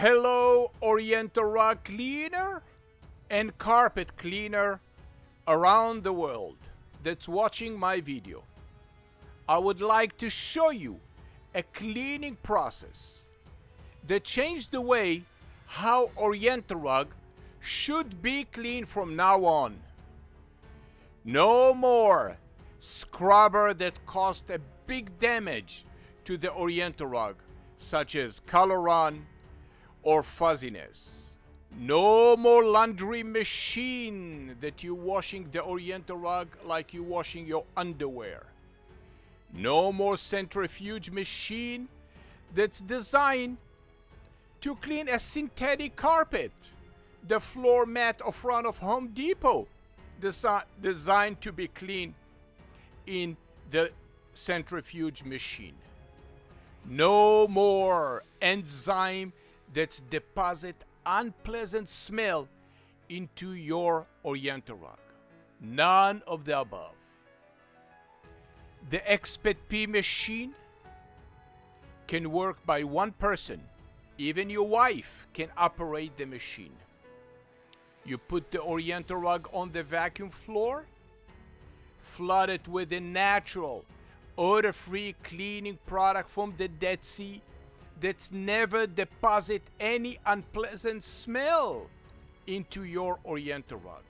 Hello, Oriental rug cleaner and carpet cleaner around the world that's watching my video. I would like to show you a cleaning process that changed the way how Oriental rug should be cleaned from now on. No more scrubber that caused a big damage to the Oriental rug, such as color run or fuzziness. No more laundry machine that you're washing the Oriental rug like you're washing your underwear. No more centrifuge machine that's designed to clean a synthetic carpet. The floor mat in front of Home Depot designed to be cleaned in the centrifuge machine. No more enzyme that's deposit unpleasant smell into your Oriental rug. None of the above. The PetPeePee machine can work by one person. Even your wife can operate the machine. You put the Oriental rug on the vacuum floor, flood it with a natural, odor-free cleaning product from the Dead Sea that's never deposit any unpleasant smell into your Oriental rug.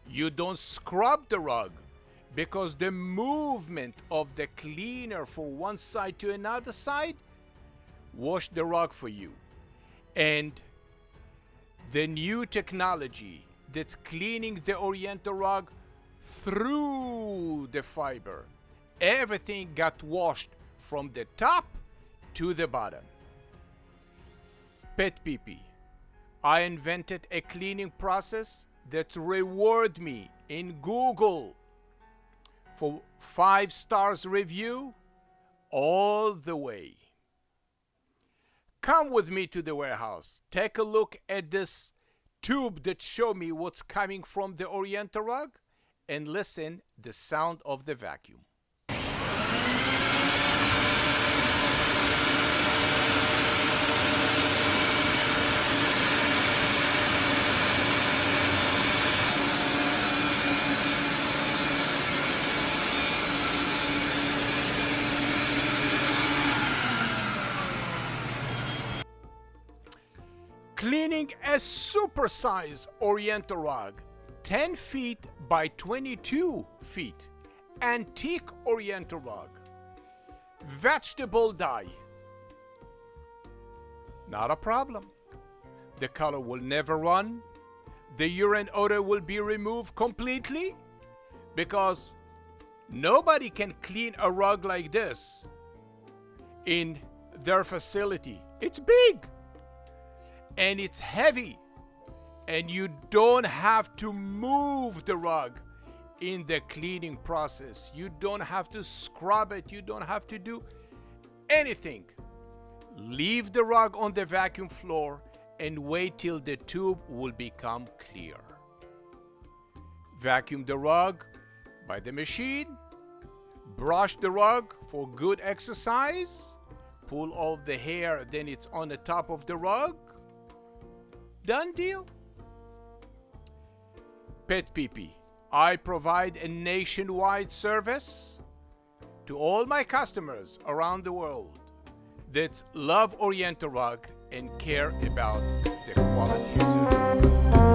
You don't scrub the rug because the movement of the cleaner from one side to another side wash the rug for you. And the new technology that's cleaning the Oriental rug through the fiber. Everything got washed from the top to the bottom. PetPeePee. I invented a cleaning process that reward me in Google for 5 stars review all the way. Come with me to the warehouse. Take a look at this tube that show me what's coming from the Oriental rug and listen the sound of the vacuum. Cleaning a supersized Oriental rug, 10 feet by 22 feet, antique Oriental rug, vegetable dye. Not a problem. The color will never run. The urine odor will be removed completely because nobody can clean a rug like this in their facility. It's big. And it's heavy, and you don't have to move the rug in the cleaning process. You don't have to scrub it. You don't have to do anything. Leave the rug on the vacuum floor and wait till the tube will become clear. Vacuum the rug by the machine. Brush the rug for good exercise. Pull off the hair, then it's on the top of the rug. Done deal. PetPeePee. I provide a nationwide service to all my customers around the world that love Oriental rug and care about the quality of service.